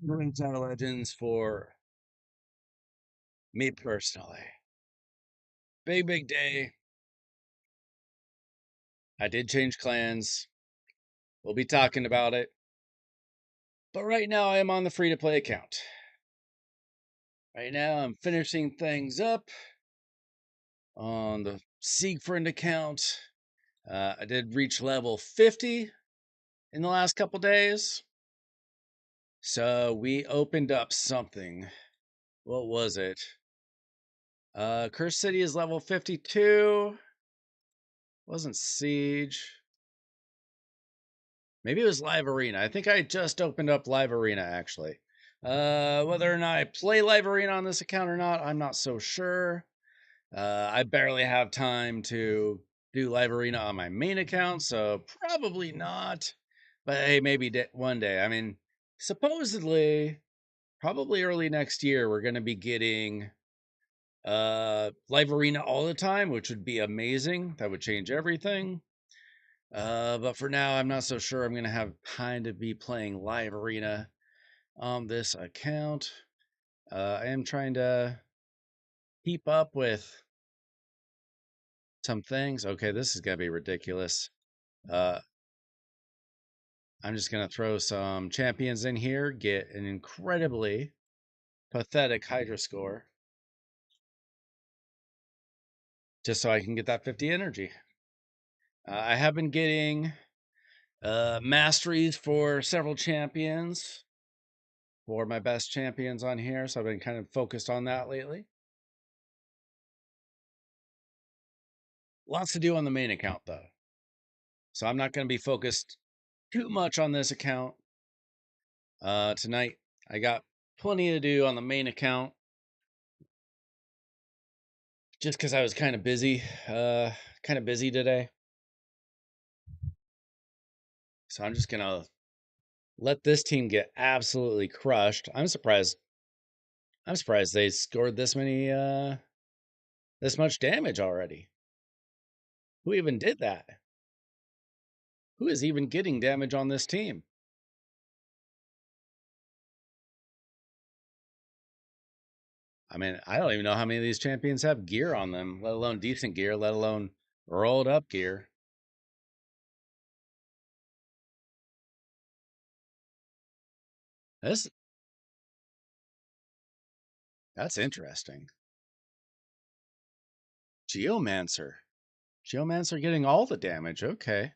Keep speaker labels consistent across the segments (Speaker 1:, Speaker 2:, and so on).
Speaker 1: Ring Tower Legends for me personally. Big day. I did change clans. We'll be talking about it. But right now I am on the free to play account. Right now I'm finishing things up on the Siegfried account. I did reach level 50 in the last couple days. So we opened up something. What was it? Cursed City is level 52. Wasn't Siege. Maybe it was Live Arena. I think I just opened up Live Arena actually. Whether or not I play Live Arena on this account or not, I'm not so sure. I barely have time to do Live Arena on my main account, so probably not. But hey, maybe one day. I mean, supposedly, probably early next year, we're going to be getting Live Arena all the time, which would be amazing. That would change everything. But for now, I'm not so sure I'm going to have time to be playing Live Arena on this account. I am trying to keep up with some things. Okay, this is going to be ridiculous. I'm just going to throw some champions in here, get an incredibly pathetic Hydra score, just so I can get that 50 energy. I have been getting masteries for several champions, for my best champions on here, so I've been kind of focused on that lately. Lots to do on the main account, though. So I'm not going to be focused too much on this account tonight. I got plenty to do on the main account, just because I was kind of busy today. So I'm just going to let this team get absolutely crushed. I'm surprised they scored this much damage already. Who even did that? Who is even getting damage on this team? I mean, I don't even know how many of these champions have gear on them, let alone decent gear, let alone rolled up gear. This That's interesting. Geomancer. Geomancer getting all the damage. Okay.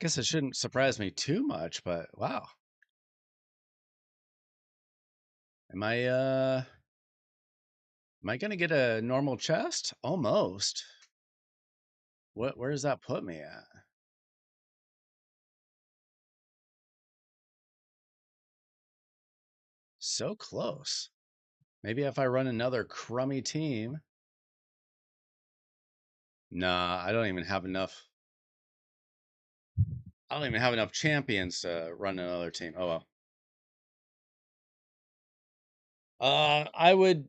Speaker 1: Guess it shouldn't surprise me too much, but wow. Am I gonna get a normal chest? Almost. Where does that put me at? So close. Maybe if I run another crummy team. Nah, I don't even have enough. I don't even have enough champions to run another team. Oh well. I would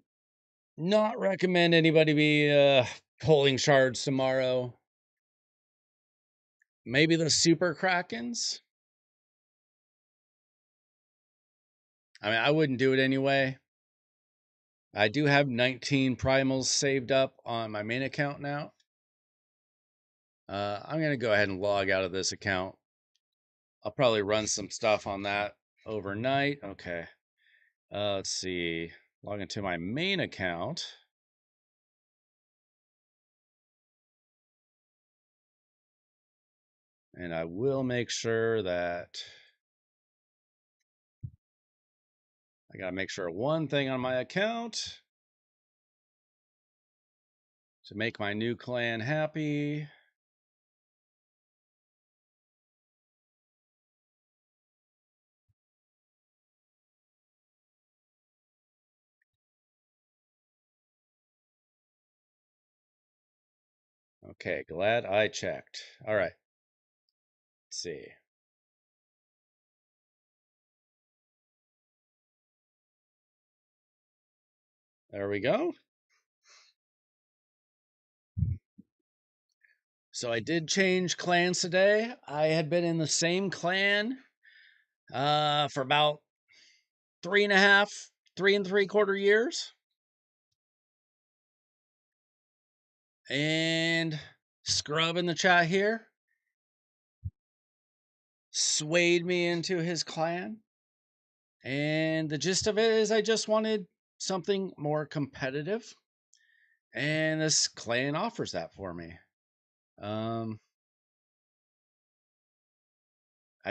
Speaker 1: not recommend anybody be pulling shards tomorrow. Maybe the Super Krakens. I mean, I wouldn't do it anyway. I do have 19 primals saved up on my main account now. I'm going to go ahead and log out of this account. I'll probably run some stuff on that overnight. Okay. Let's see. Log into my main account. And I will make sure that I got to make sure one thing on my account to make my new clan happy. Okay, glad I checked. All right. Let's see. There we go. So I did change clans today. I had been in the same clan for about 3.5, 3 and 3/4 years. And Scrub in the chat here swayed me into his clan. And the gist of it is I just wanted something more competitive. And this clan offers that for me. I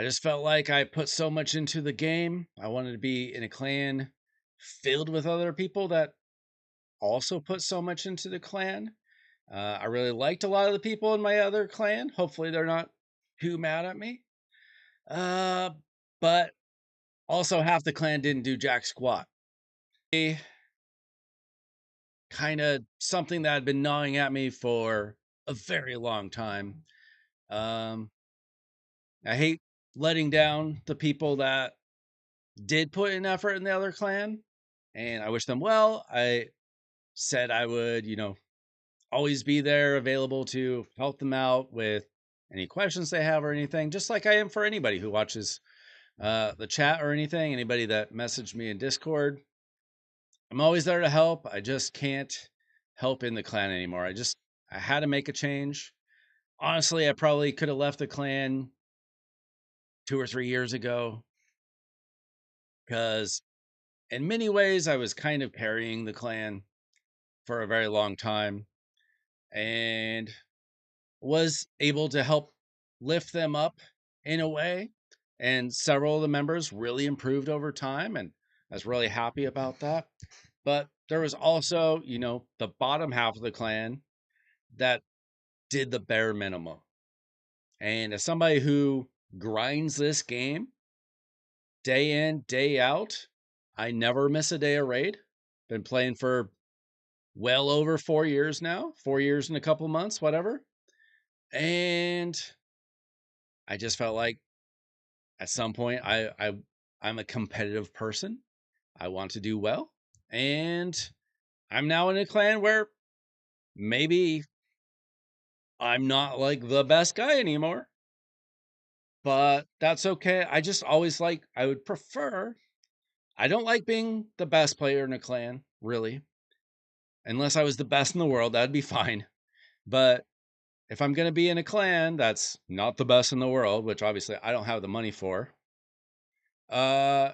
Speaker 1: just felt like I put so much into the game. I wanted to be in a clan filled with other people that also put so much into the clan. I really liked a lot of the people in my other clan. Hopefully, they're not too mad at me. But also, half the clan didn't do jack squat. Kind of something that had been gnawing at me for a very long time. I hate letting down the people that did put in effort in the other clan, and I wish them well. I said I would, always be there available to help them out with any questions they have or anything, just like I am for anybody who watches the chat or anything, anybody that messaged me in Discord. I'm always there to help. I just can't help in the clan anymore. I had to make a change. Honestly, I probably could have left the clan 2 or 3 years ago because in many ways I was kind of carrying the clan for a very long time and was able to help lift them up in a way. And several of the members really improved over time. And I was really happy about that. But there was also, the bottom half of the clan that did the bare minimum. And as somebody who grinds this game day in, day out, I never miss a day of raid. Been playing for well over 4 years now, 4 years and a couple months, whatever. And I just felt like at some point I'm a competitive person. I want to do well. And I'm now in a clan where maybe I'm not like the best guy anymore. But that's okay. I just always I would prefer, I don't like being the best player in a clan, really. Unless I was the best in the world, that'd be fine. But if I'm going to be in a clan that's not the best in the world, which obviously I don't have the money for, I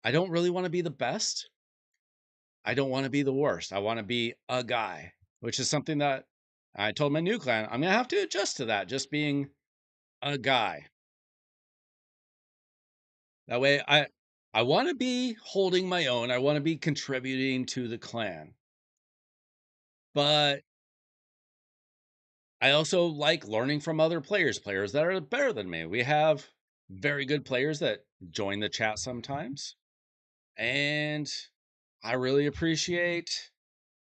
Speaker 1: don't really want to be the best. I don't want to be the worst. I want to be a guy, which is something that I told my new clan, I'm going to have to adjust to that, just being a guy. That way I want to be holding my own. I want to be contributing to the clan. But I also like learning from other players that are better than me. We have very good players that join the chat sometimes. And I really appreciate,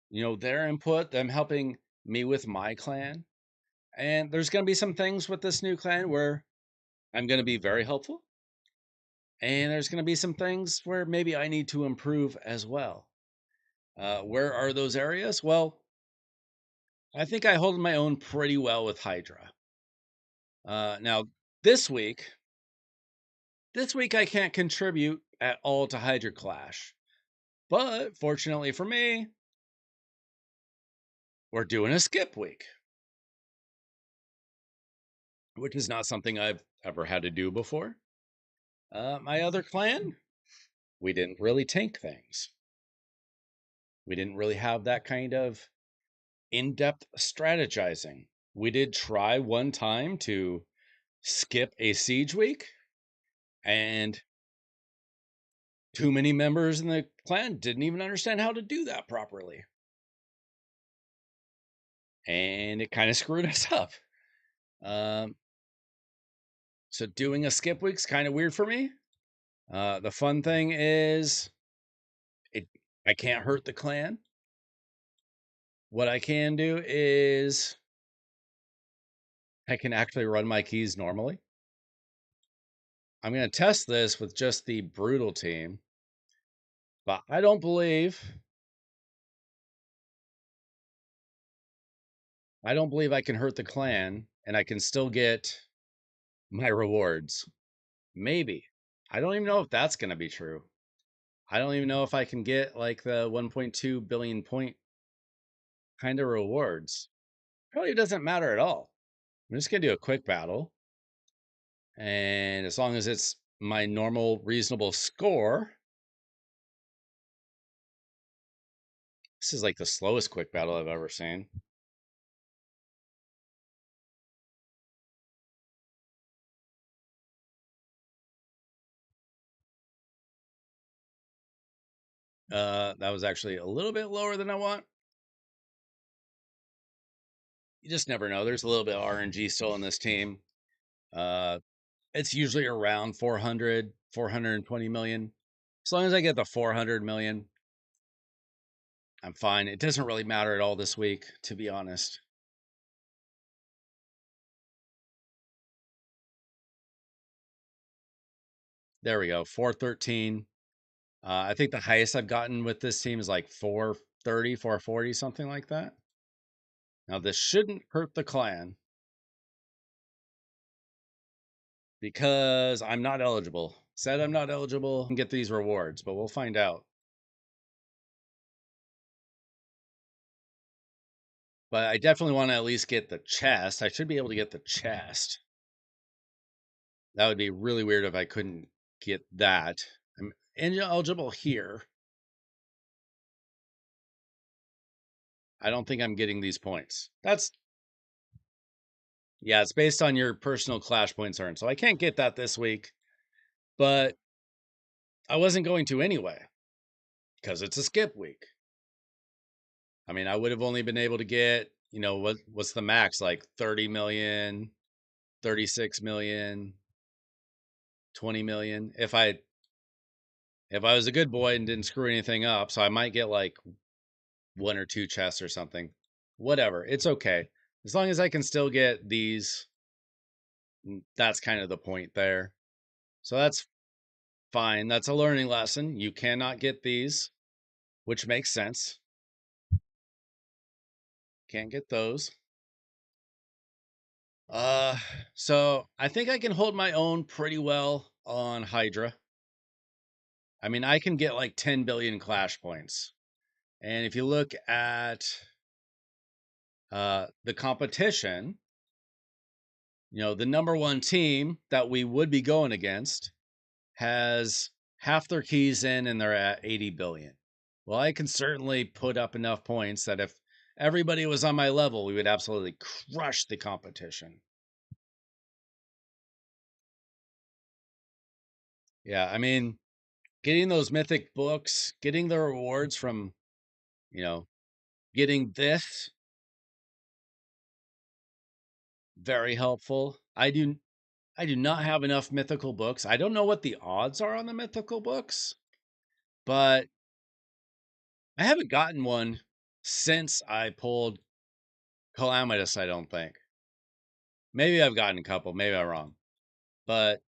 Speaker 1: their input, them helping me with my clan. And there's going to be some things with this new clan where I'm going to be very helpful. And there's going to be some things where maybe I need to improve as well. Where are those areas? Well, I think I hold my own pretty well with Hydra. Now, this week, I can't contribute at all to Hydra Clash. But fortunately for me, we're doing a skip week, which is not something I've ever had to do before. My other clan, we didn't really tank things. We didn't really have that kind of in-depth strategizing. We did try one time to skip a siege week, and too many members in the clan didn't even understand how to do that properly. And it kind of screwed us up. So doing a skip week's kind of weird for me. The fun thing is I can't hurt the clan. What I can do is I can actually run my keys normally. I'm going to test this with just the brutal team, but I don't believe I don't believe I can hurt the clan and I can still get my rewards. Maybe. I don't even know if that's going to be true. I don't even know if I can get like the 1.2 billion point kind of rewards. Probably doesn't matter at all. I'm just going to do a quick battle. And as long as it's my normal, reasonable score, this is like the slowest quick battle I've ever seen. That was actually a little bit lower than I want. You just never know. There's a little bit of RNG still in this team. Uh, it's usually around 400, 420 million. As long as I get the 400 million, I'm fine. It doesn't really matter at all this week, to be honest. There we go. 413. I think the highest I've gotten with this team is like 430, 440, something like that. Now, this shouldn't hurt the clan because I'm not eligible. Said I'm not eligible and get these rewards, but we'll find out. But I definitely want to at least get the chest. I should be able to get the chest. That would be really weird if I couldn't get that. I'm ineligible here. I don't think I'm getting these points. Yeah, it's based on your personal clash points earned. So I can't get that this week, but I wasn't going to anyway because it's a skip week. I mean, I would have only been able to get, what's the max? Like 30 million, 36 million, 20 million. If I was a good boy and didn't screw anything up, so I might get like one or two chests or something. Whatever. It's okay. As long as I can still get these, that's kind of the point there. So that's fine. That's a learning lesson. You cannot get these, which makes sense. Can't get those. Uh, so I think I can hold my own pretty well on Hydra. I mean, I can get like 10 billion clash points. And if you look at the competition, the number one team that we would be going against has half their keys in and they're at 80 billion. Well, I can certainly put up enough points that if everybody was on my level, we would absolutely crush the competition. Yeah, I mean, getting those mythic books, getting the rewards from, you know, getting this, very helpful. I do not have enough mythical books. I don't know what the odds are on the mythical books, but I haven't gotten one since I pulled Calamitous, I don't think. Maybe I've gotten a couple, maybe I'm wrong. But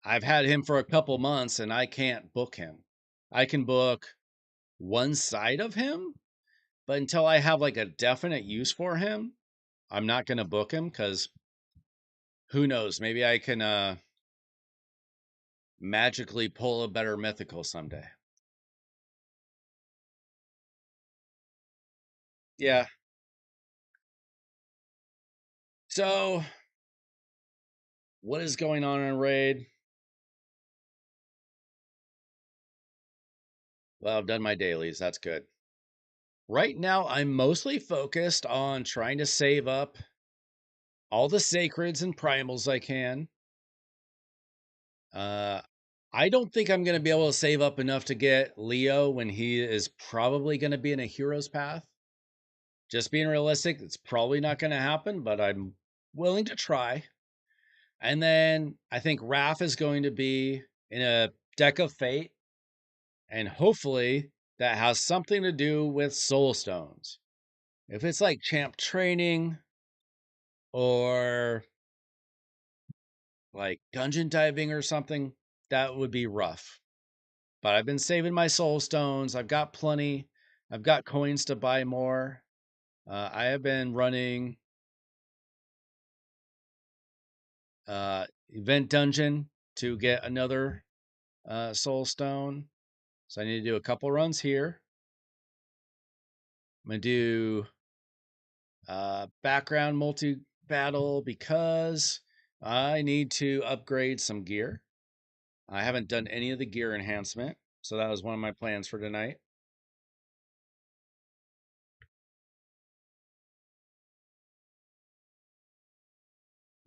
Speaker 1: I've had him for a couple months and I can't book him. I can book one side of him, but until I have like a definite use for him, I'm not going to book him because who knows? Maybe I can magically pull a better mythical someday. Yeah. So, what is going on in Raid? Well, I've done my dailies. That's good. Right now, I'm mostly focused on trying to save up all the sacreds and primals I can. Uh, I don't think I'm going to be able to save up enough to get Leo when he is probably going to be in a hero's path. Just being realistic, it's probably not going to happen, but I'm willing to try. And then I think Raph is going to be in a deck of fate, and hopefully that has something to do with soul stones. If it's like champ training or like dungeon diving or something, that would be rough. But I've been saving my soul stones. I've got plenty. I've got coins to buy more. I have been running Event Dungeon to get another Soul Stone. So I need to do a couple runs here. I'm going to do background multi battle because I need to upgrade some gear. I haven't done any of the gear enhancement, so that was one of my plans for tonight.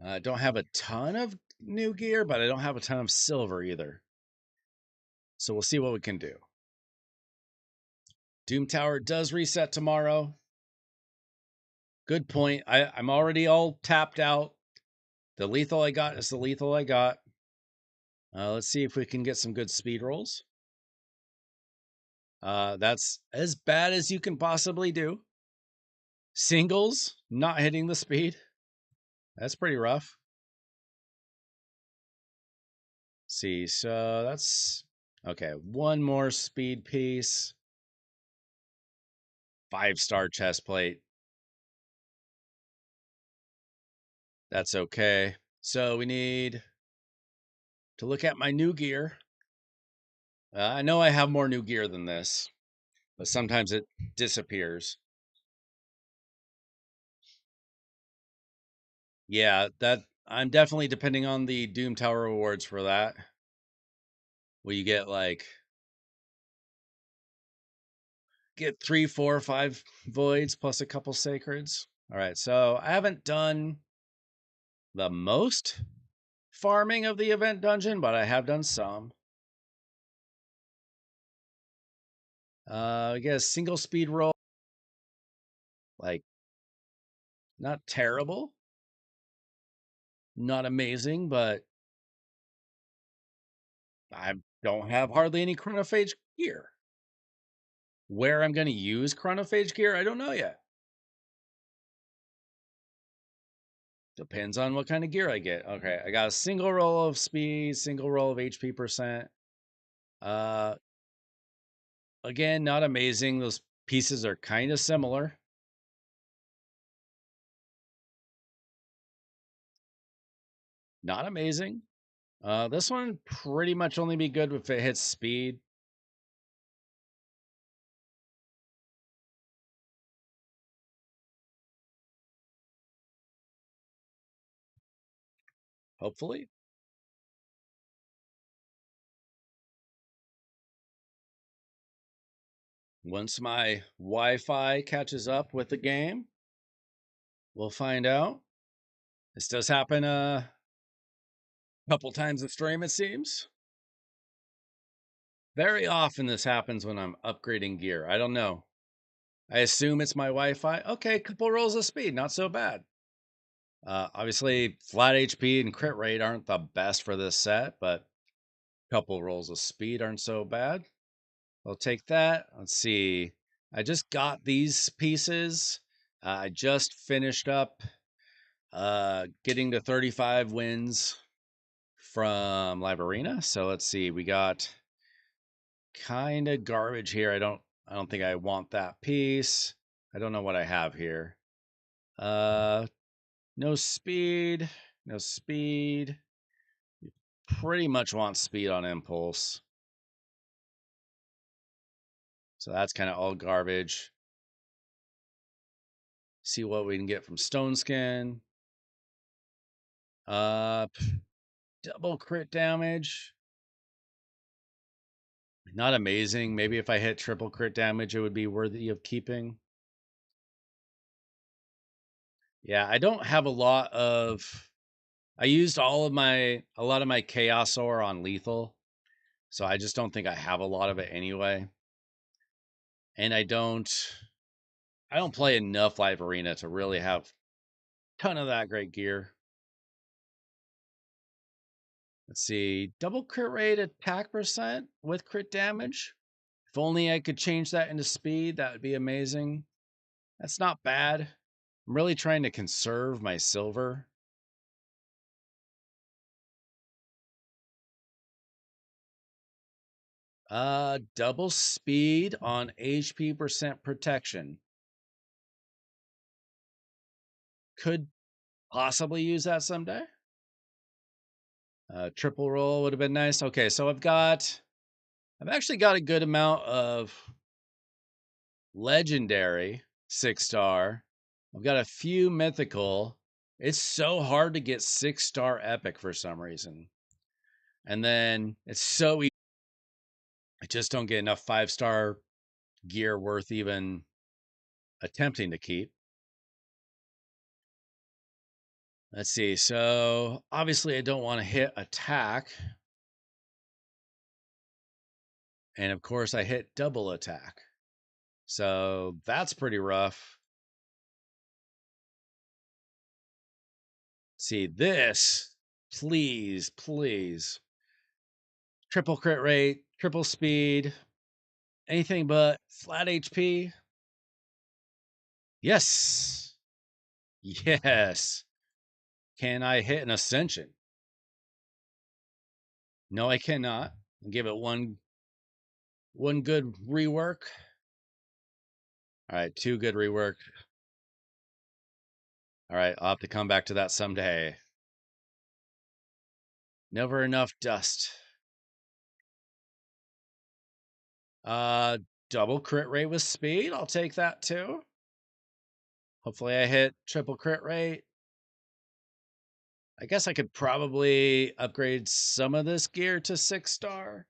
Speaker 1: I don't have a ton of new gear, but I don't have a ton of silver either. So we'll see what we can do. Doom Tower does reset tomorrow. Good point. I'm already all tapped out. The lethal I got is the lethal I got. Let's see if we can get some good speed rolls. That's as bad as you can possibly do. Singles, not hitting the speed. That's pretty rough. Let's see, so that's okay. One more speed piece. 5-star chest plate. That's okay. So we need to look at my new gear. I know I have more new gear than this, but sometimes it disappears. Yeah, that I'm definitely depending on the Doom Tower rewards for that. Will you get 3, 4, 5 voids plus a couple sacreds? All right, so I haven't done the most farming of the event dungeon, but I have done some. I guess single speed roll, like not terrible, not amazing, but I don't have hardly any chronophage gear. Where I'm going to use chronophage gear, I don't know yet. Depends on what kind of gear I get. Okay, I got a single roll of speed, single roll of HP percent. Uh, again, not amazing. Those pieces are kind of similar. Not amazing. This one pretty much only be good if it hits speed. Hopefully. Once my Wi-Fi catches up with the game, we'll find out. This does happen a couple times a stream, it seems. Very often this happens when I'm upgrading gear. I don't know. I assume it's my Wi-Fi. Okay, couple rolls of speed, not so bad. Obviously, flat HP and crit rate aren't the best for this set, but a couple rolls of speed aren't so bad. I'll take that. Let's see. I just got these pieces. I just finished up getting to 35 wins from Live Arena. So let's see. We got kind of garbage here. I don't think I want that piece. I don't know what I have here. Uh no speed, no speed. Pretty much want speed on impulse. So that's kind of all garbage. See what we can get from Stone Skin. Uh double crit damage. Not amazing. Maybe if I hit triple crit damage, it would be worthy of keeping. Yeah, I don't have a lot of. I used a lot of my chaos ore on lethal, so I just don't think I have a lot of it anyway. And I don't play enough live arena to really have a ton of that great gear. Let's see, double crit rate attack percent with crit damage. If only I could change that into speed, that would be amazing. That's not bad. I'm really trying to conserve my silver. Double speed on HP percent protection. Could possibly use that someday. Triple roll would have been nice. Okay, so I've actually got a good amount of legendary 6-star. I've got a few mythical. It's so hard to get 6-star epic for some reason. And then it's so easy. I just don't get enough 5-star gear worth even attempting to keep. Let's see. So obviously I don't want to hit attack. And of course I hit double attack. So that's pretty rough. See this, please, please. Triple crit rate, triple speed, anything but flat HP. Yes. Yes. Can I hit an ascension? No, I cannot. I'll give it one good rework. All right, 2 good rework. All right, I'll have to come back to that someday. Never enough dust. Uh, double crit rate with speed. I'll take that too. Hopefully I hit triple crit rate. I guess I could probably upgrade some of this gear to 6-star.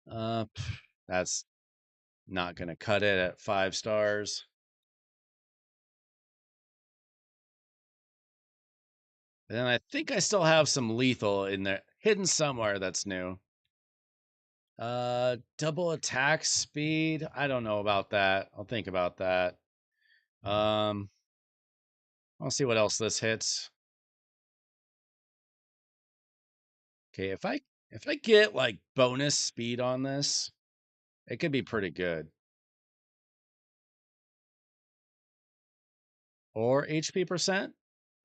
Speaker 1: That's not going to cut it at 5 stars. And then I think I still have some lethal in there, hidden somewhere that's new. Double attack speed. I don't know about that. I'll think about that. I'll see what else this hits. Okay, if I get like bonus speed on this, it could be pretty good. Or HP percent.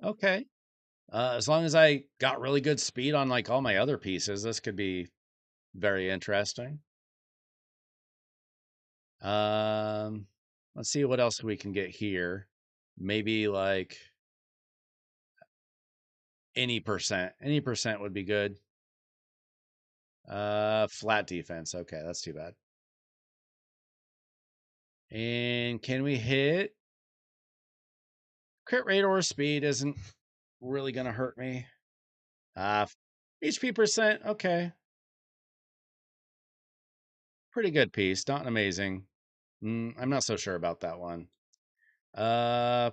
Speaker 1: Okay. As long as I got really good speed on like all my other pieces, this could be very interesting. Um, let's see what else we can get here. Maybe like any percent. Any percent would be good. Flat defense. Okay, that's too bad. And can we hit crit rate or speed? Isn't really gonna hurt me. HP percent. Okay, pretty good piece. Not amazing. I'm not so sure about that one. Uh,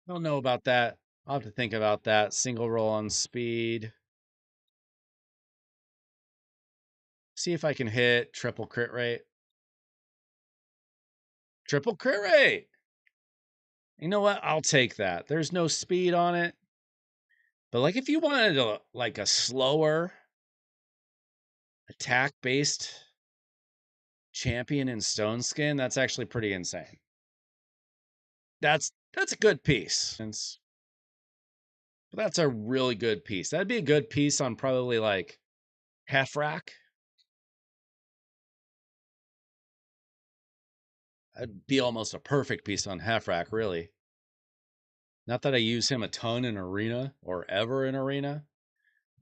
Speaker 1: don't know about that. I'll have to think about that. Single roll on speed. See if I can hit triple crit rate. Triple crit rate. You know what? I'll take that. There's no speed on it. But like if you wanted like a slower attack based champion in Stone Skin, that's actually pretty insane. That's a good piece. That's a really good piece. That'd be a good piece on probably like Heffrack. That'd be almost a perfect piece on Heffrack, really. Not that I use him a ton in Arena or ever in Arena,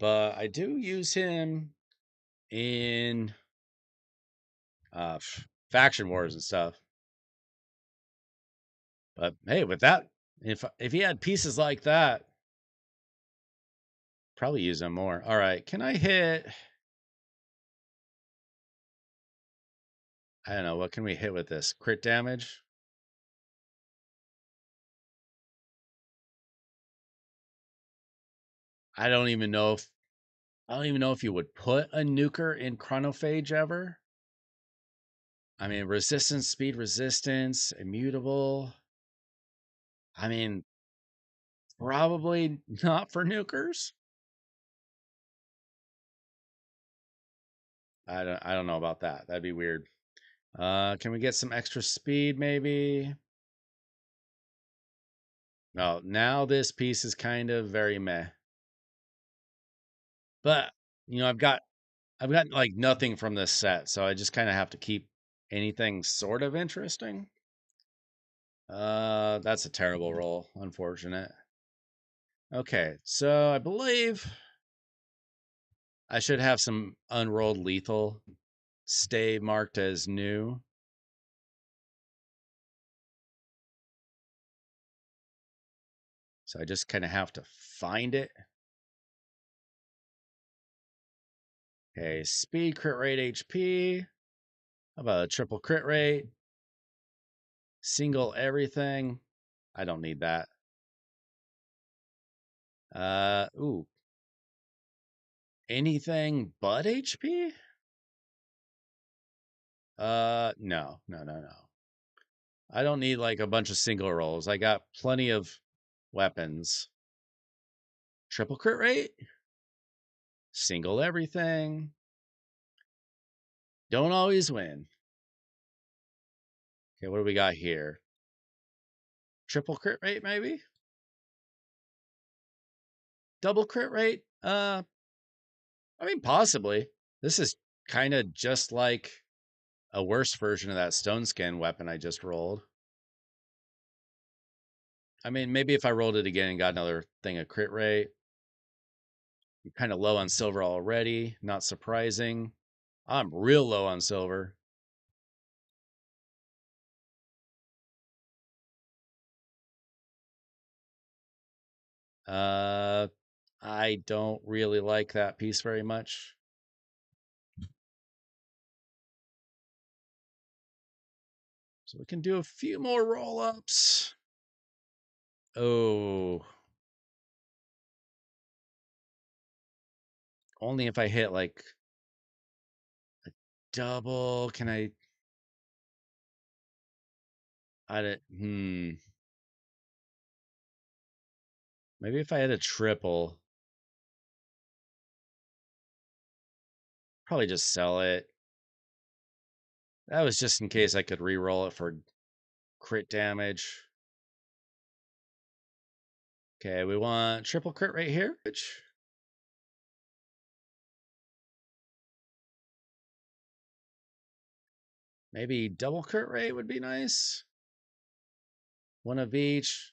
Speaker 1: but I do use him in faction wars and stuff. But hey, with that, if he had pieces like that, probably use them more. All right, can I hit? I don't know. What can we hit with this? Crit damage? I don't even know if you would put a nuker in chronophage ever. I mean, resistance, speed resistance, immutable. I mean, probably not for nukers. I don't know about that. That'd be weird. Can we get some extra speed maybe? No, now this piece is kind of very meh. But, I've got like nothing from this set, so I just kind of have to keep anything sort of interesting. That's a terrible roll. Unfortunate. Okay, so I believe I should have some unrolled lethal stay marked as new. So I just kind of have to find it. Okay, speed, crit rate, HP. How about a triple crit rate? Single everything. I don't need that. Ooh. Anything but HP? No. I don't need like a bunch of single rolls. I got plenty of weapons. Triple crit rate? Single everything. Don't always win. Okay, what do we got here? Triple crit rate, maybe? Double crit rate? I mean, possibly. This is kind of just like a worse version of that stone skin weapon I just rolled. I mean, maybe if I rolled it again and got another thing of crit rate. I'm kind of low on silver already. Not surprising. I'm real low on silver. Uh, I don't really like that piece very much. So we can do a few more roll-ups. Oh. Only if I hit like a double. Can I don't maybe if I had a triple, probably just sell it. That was just in case I could re-roll it for crit damage. Okay, we want triple crit right here. Maybe double crit rate would be nice. One of each.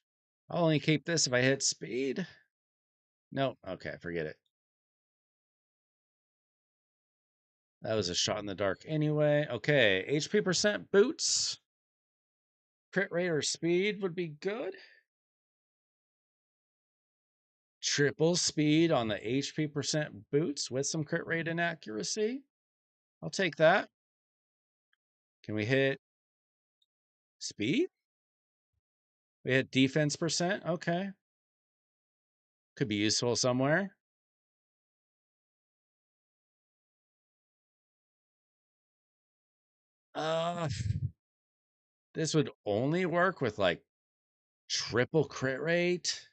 Speaker 1: I'll only keep this if I hit speed. Nope. Okay, forget it. That was a shot in the dark anyway. Okay, HP percent boots. Crit rate or speed would be good. Triple speed on the HP percent boots with some crit rate and accuracy. I'll take that. Can we hit speed? We hit defense percent. Okay. Could be useful somewhere. Uh, this would only work with like triple crit rate.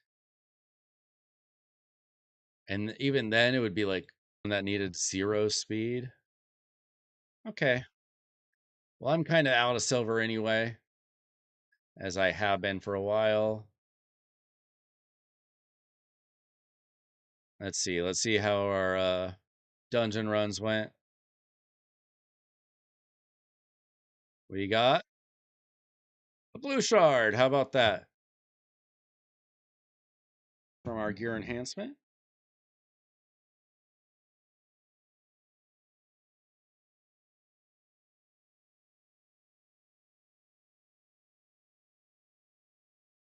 Speaker 1: And even then, it would be like one that needed 0 speed. Okay. Well, I'm kind of out of silver anyway, as I have been for a while. Let's see. Let's see how our dungeon runs went. What you got? A blue shard. How about that? From our gear enhancement.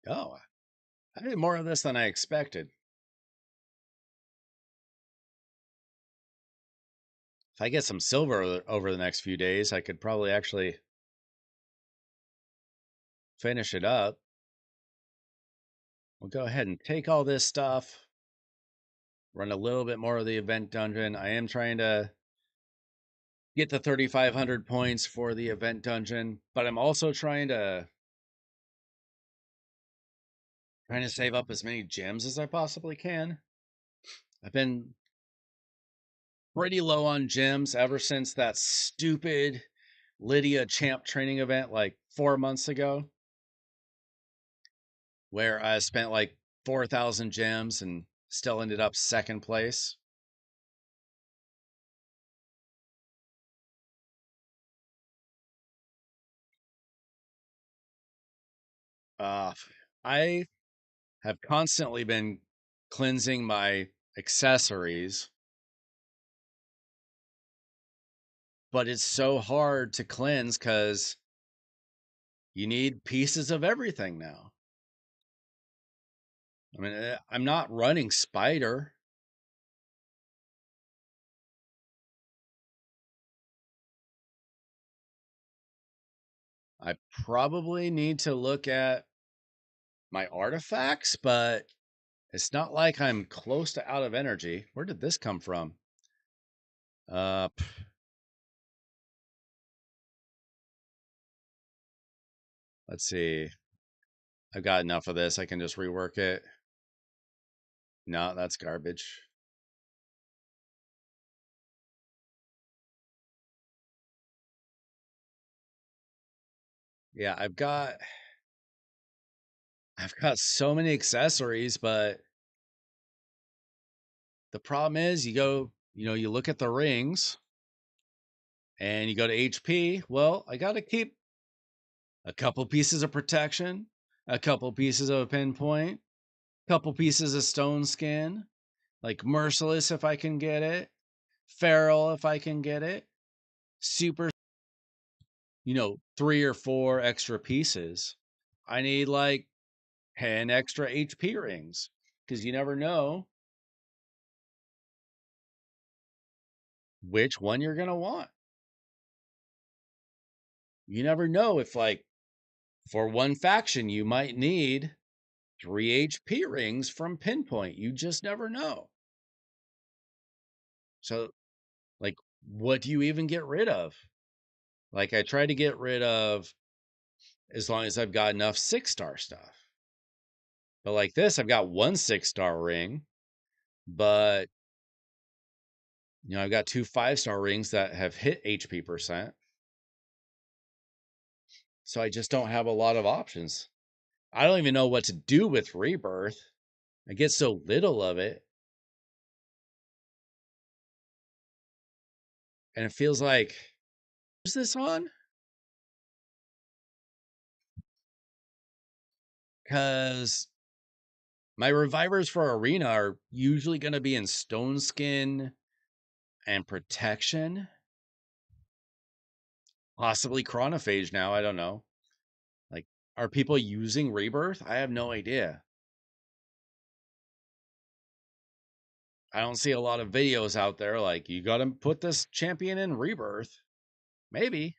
Speaker 1: Oh, I did more of this than I expected. If I get some silver over the next few days, I could probably actually finish it up. We'll go ahead and take all this stuff, run a little bit more of the event dungeon. I am trying to get the 3,500 points for the event dungeon, but I'm also trying to save up as many gems as I possibly can. I've been pretty low on gems ever since that stupid Lydia champ training event like 4 months ago, where I spent like 4,000 gems and still ended up second place. Uh, I have constantly been cleansing my accessories, but it's so hard to cleanse because you need pieces of everything now. I mean, I'm not running Spider. I probably need to look at my artifacts, but it's not like I'm close to out of energy. Where did this come from? Uh, let's see. I've got enough of this. I can just rework it. No, that's garbage. Yeah, I've got so many accessories, but the problem is you look at the rings and you go to HP. Well, I got to keep a couple pieces of protection, a couple pieces of a pinpoint, a couple pieces of stone skin, like merciless if I can get it, feral if I can get it, super, 3 or 4 extra pieces. I need like 10 extra HP rings because you never know which one you're going to want. You never know if, like, for one faction, you might need 3 HP rings from Pinpoint. You just never know. So, like, what do you even get rid of? Like, I try to get rid of as long as I've got enough 6-star stuff. But like this, I've got one 6-star ring, but I've got 2 5-star rings that have hit HP percent. So I just don't have a lot of options. I don't even know what to do with Rebirth. I get so little of it. And it feels like, who's this on? Because my revivers for Arena are usually going to be in Stone Skin and Protection. Possibly Chronophage now. I don't know. Like, are people using Rebirth? I have no idea. I don't see a lot of videos out there like, you got to put this champion in Rebirth. Maybe.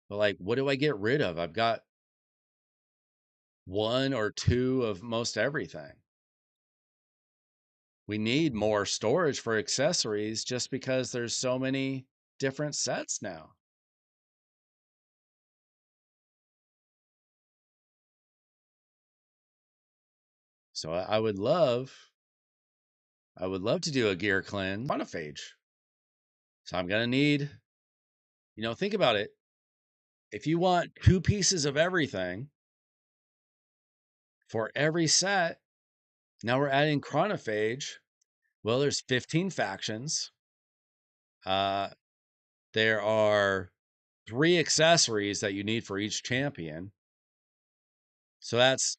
Speaker 1: But like, what do I get rid of? I've got 1 or 2 of most everything. We need more storage for accessories just because there's so many different sets now. So I would love to do a gear cleanse chronophage. So I'm going to need, think about it. If you want 2 pieces of everything for every set, now we're adding chronophage. Well, there's 15 factions. Uh, there are 3 accessories that you need for each champion. So that's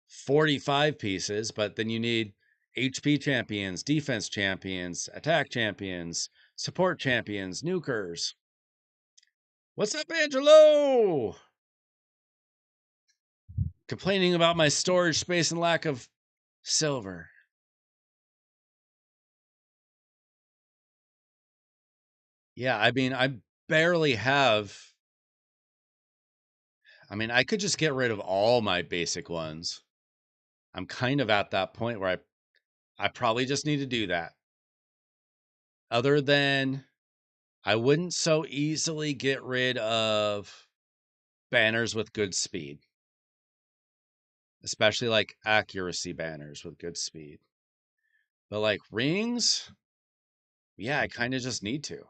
Speaker 1: 45 pieces, but then you need HP champions, defense champions, attack champions, support champions, nukers. What's up, Angelo? Complaining about my storage space and lack of silver. Yeah, I mean, I barely have. I mean, I could just get rid of all my basic ones. I'm kind of at that point where I probably just need to do that. Other than I wouldn't so easily get rid of banners with good speed, especially like accuracy banners with good speed. But like rings, yeah, I kind of just need to.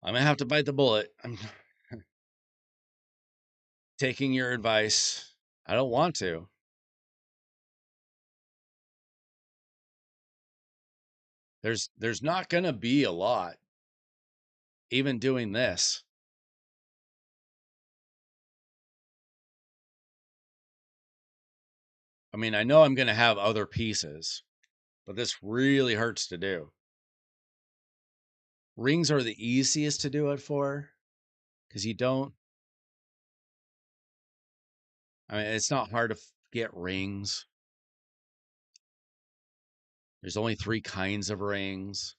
Speaker 1: I'm gonna have to bite the bullet. I'm taking your advice. I don't want to. There's not gonna be a lot even doing this. I mean, I know I'm going to have other pieces, but this really hurts to do. Rings are the easiest to do it for because you don't, I mean, it's not hard to get rings. There's only 3 kinds of rings.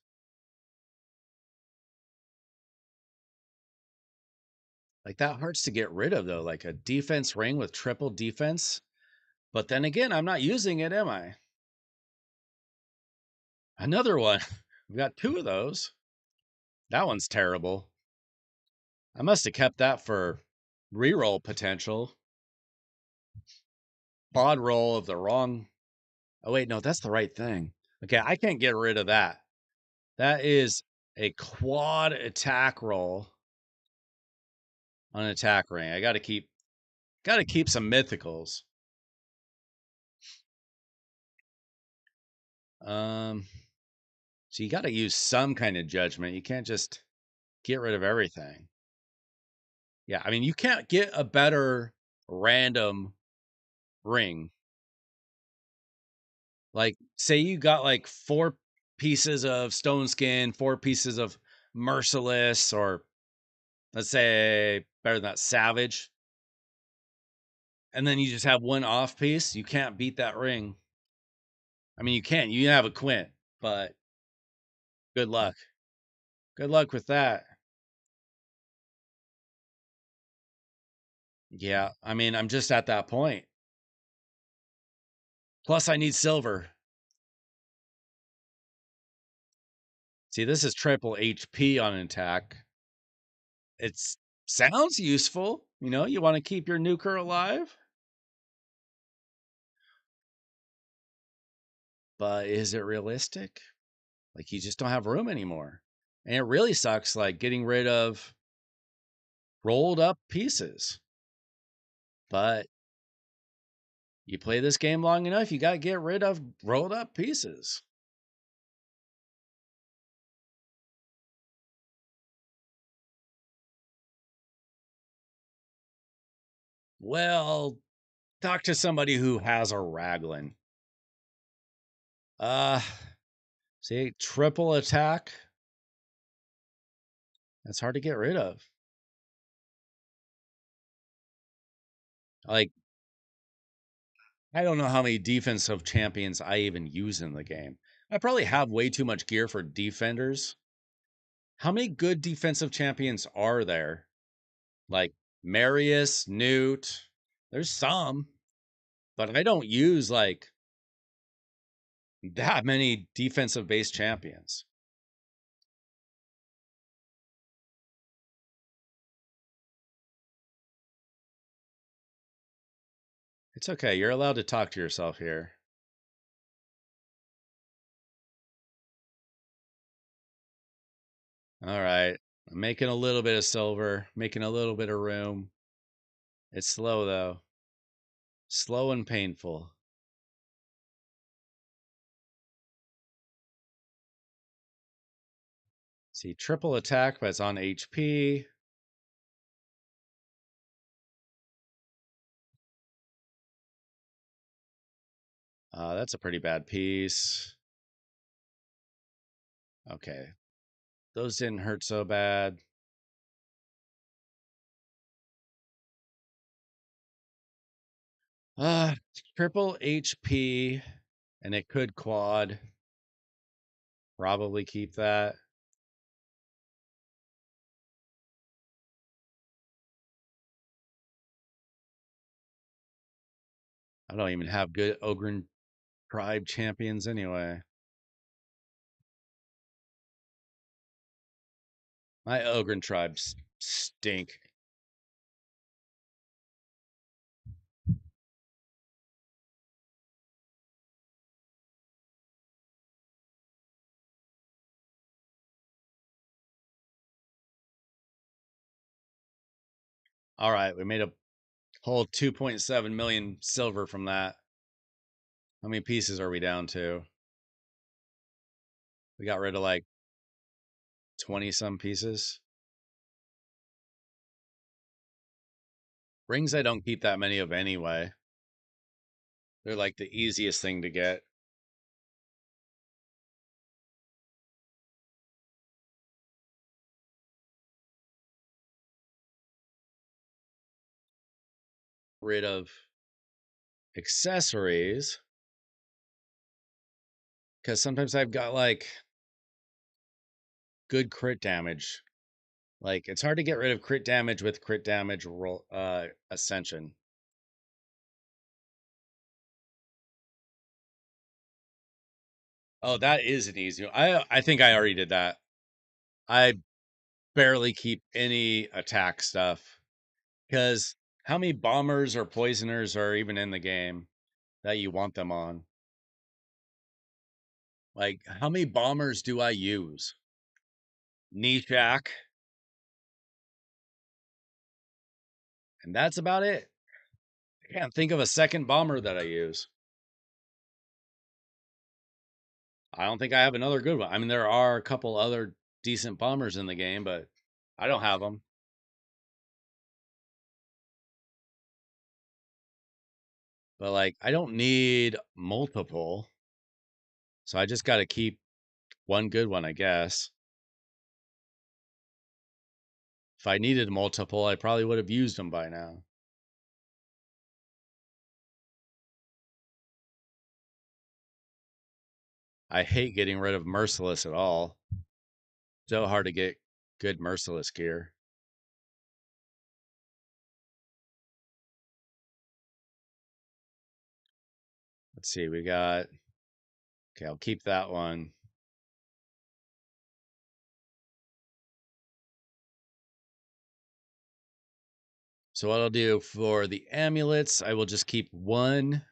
Speaker 1: Like that hurts to get rid of though, like a defense ring with triple defense. But then again, I'm not using it, am I? Another one. We've got 2 of those. That one's terrible. I must have kept that for reroll potential. Quad roll of the wrong. Oh, wait, no, that's the right thing. Okay, I can't get rid of that. That is a quad attack roll on an attack ring. I gotta keep some mythicals. So you gotta use some kind of judgment. You can't just get rid of everything. Yeah, I mean, you can't get a better random ring. Like, say you got like 4 pieces of stone skin, 4 pieces of merciless, or let's say better than that, savage. And then you just have 1 off piece. You can't beat that ring. I mean, you can. You have a quint, but good luck. Good luck with that. Yeah, I mean, I'm just at that point. Plus, I need silver. See, this is triple HP on an attack. It sounds useful. You know, you want to keep your nuker alive. But is it realistic? Like, you just don't have room anymore. And it really sucks, like, getting rid of rolled up pieces. But you play this game long enough, you got to get rid of rolled up pieces. Well, talk to somebody who has a Raglan. Uh, See, triple attack. That's hard to get rid of. Like, I don't know how many defensive champions I even use in the game. I probably have way too much gear for defenders. How many good defensive champions are there? Like Marius, Newt. There's some, but I don't use like that many defensive based champions. It's okay. You're allowed to talk to yourself here. All right. I'm making a little bit of silver, making a little bit of room. It's slow though. Slow and painful. See, triple attack, but it's on HP. That's a pretty bad piece. Okay. Those didn't hurt so bad. Uh, Triple HP, and it could quad. Probably keep that. I don't even have good Ogren tribe champions anyway. My Ogren tribes stink. All right, we made a whole 2.7 million silver from that. How many pieces are we down to? We got rid of like 20 some pieces. Rings I don't keep that many of anyway. They're like the easiest thing to get. Rid of accessories. Because sometimes I've got like good crit damage. Like it's hard to get rid of crit damage with crit damage roll ascension. Oh, that is an easy one. I think I already did that. I barely keep any attack stuff because how many bombers or poisoners are even in the game that you want them on? Like how many bombers do I use? Nishak, and that's about it. I can't think of a second bomber that I use. I don't think I have another good one. I mean, there are a couple other decent bombers in the game, but I don't have them. But like, I don't need multiple, so I just got to keep one good one, I guess. If I needed multiple, I probably would have used them by now. I hate getting rid of merciless at all. So hard to get good merciless gear. Let's see, we got. Okay, I'll keep that one. So what I'll do for the amulets, I will just keep one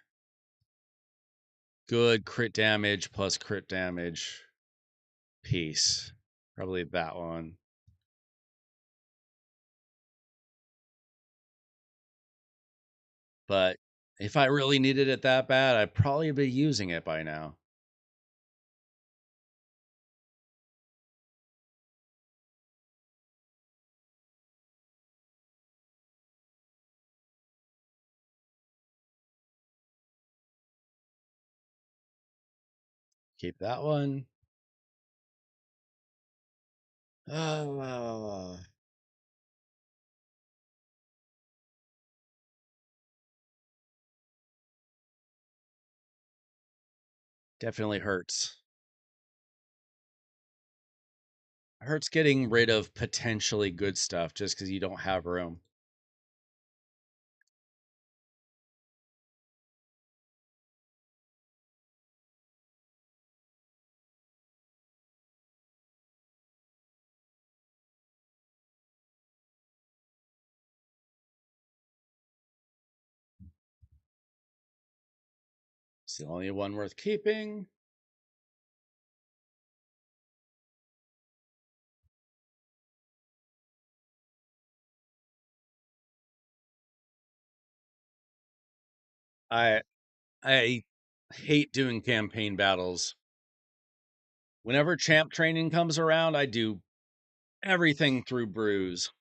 Speaker 1: good crit damage plus crit damage piece. Probably that one. But if I really needed it that bad, I'd probably be using it by now. Keep that one. Oh, definitely hurts. Hurts getting rid of potentially good stuff just because you don't have room. It's the only one worth keeping. I I hate doing campaign battles. Whenever champ training comes around, I do everything through brews,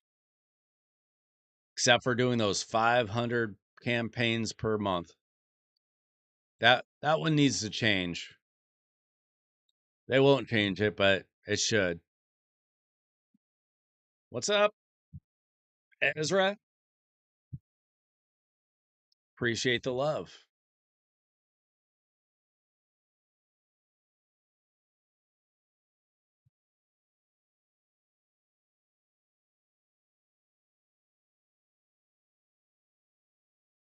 Speaker 1: except for doing those 500 campaigns per month. That one needs to change. They won't change it, but it should. What's up, Ezra? Appreciate the love.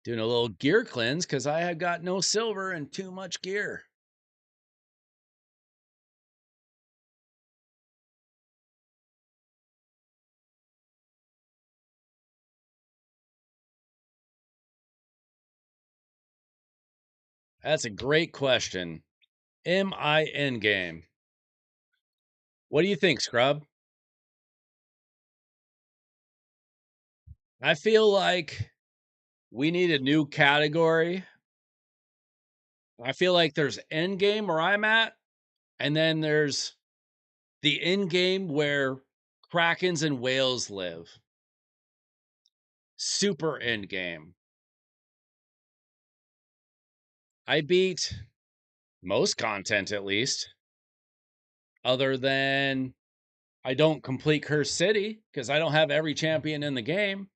Speaker 1: Doing a little gear cleanse because I had got no silver and too much gear. That's a great question. Am I endgame? What do you think, Scrub? I feel like we need a new category. I feel like there's endgame where I'm at, and then there's the endgame where krakens and whales live. Super endgame. I beat most content, at least, other than I don't complete Curse City because I don't have every champion in the game.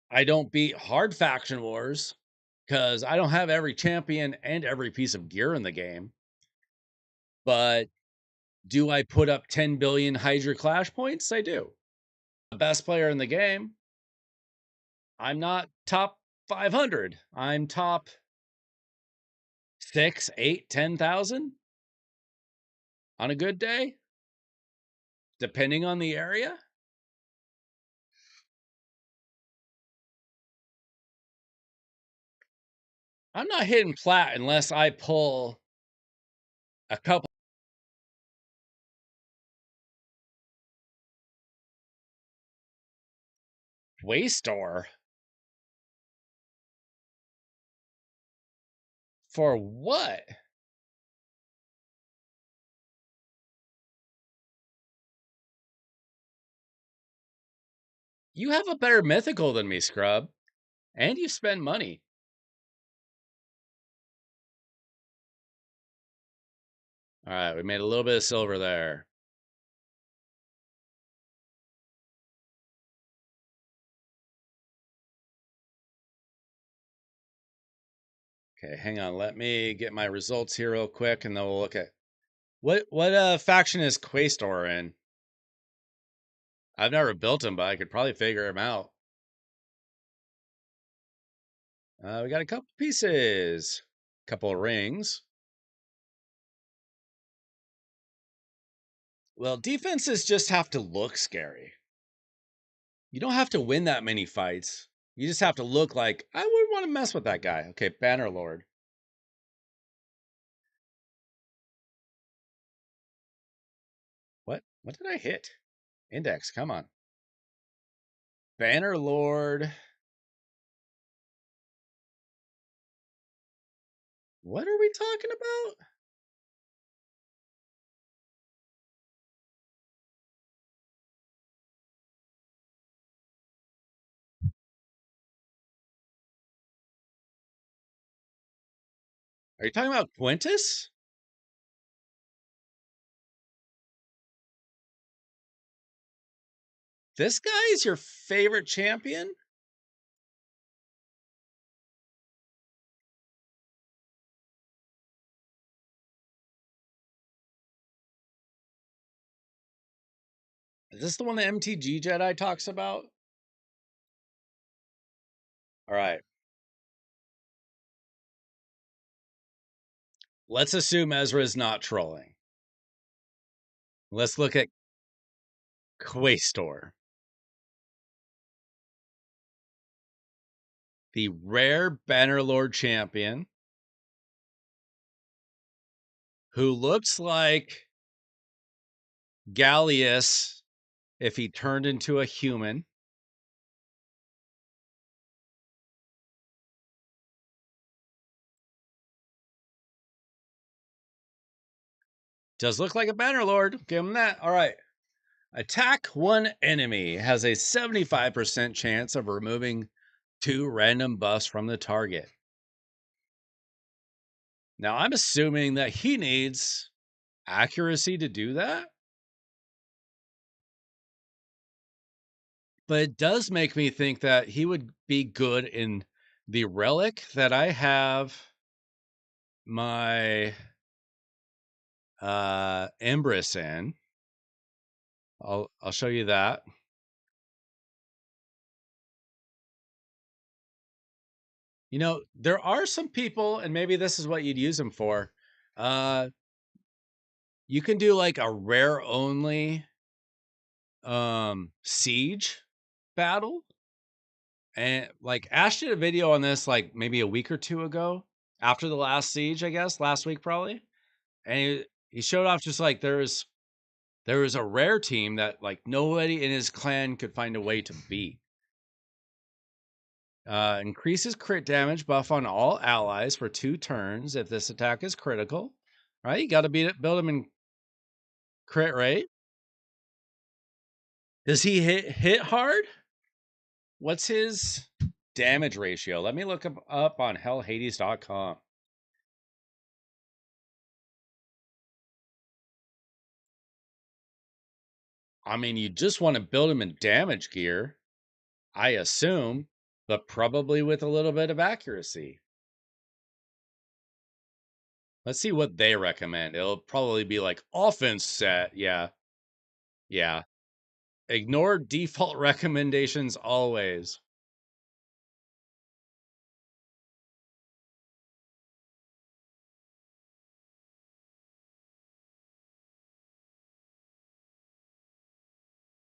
Speaker 1: I don't beat Hard Faction Wars because I don't have every champion and every piece of gear in the game. But do I put up 10 billion Hydra Clash points? I do. The best player in the game. I'm not top 500. I'm top 6, 8, 10,000 on a good day, depending on the area. I'm not hitting plat unless I pull a couple. Waystore? For what? You have a better mythical than me, Scrub. And you spend money. All right, we made a little bit of silver there. Okay, hang on. Let me get my results here real quick, and then we'll look at what faction is Quaestor in. I've never built him, but I could probably figure him out. We got a couple pieces, couple of rings. Well, defenses just have to look scary. You don't have to win that many fights. You just have to look like, I wouldn't want to mess with that guy. Okay, Bannerlord. What? What did I hit? Index, come on. Bannerlord. What are we talking about? Are you talking about Quintus? This guy is your favorite champion? Is this the one that MTG Jedi talks about? All right. Let's assume Ezra is not trolling. Let's look at Quaestor. The rare Bannerlord champion who looks like Gallius if he turned into a human. Does look like a Bannerlord. Give him that. All right. Attack one enemy has a 75% chance of removing 2 random buffs from the target. Now, I'm assuming that he needs accuracy to do that. But it does make me think that he would be good in the relic that I have my Empress in. I'll show you that. You know, there are some people, and maybe this is what you'd use them for. You can do like a rare only siege battle. And like Ash did a video on this like maybe a week or two ago after the last siege, I guess, last week probably. And he showed off just like there was a rare team that like nobody in his clan could find a way to beat. Increases crit damage buff on all allies for 2 turns if this attack is critical. Right? You got to beat it, build him in crit rate. Does he hit hard? What's his damage ratio? Let me look up on hellhades.com. I mean, you just want to build him in damage gear, I assume, but probably with a little bit of accuracy. Let's see what they recommend. It'll probably be like offense set. Yeah. Yeah. Ignore default recommendations always.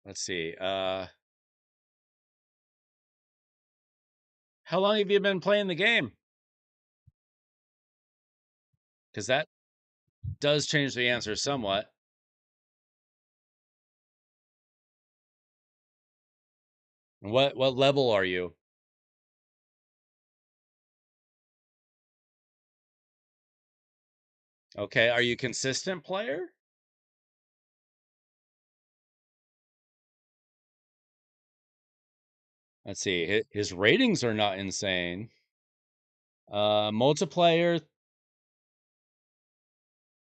Speaker 1: Let's see. How long have you been playing the game? Because that does change the answer somewhat. What level are you? Okay, are you consistent player? Let's see. His ratings are not insane. Multiplayer.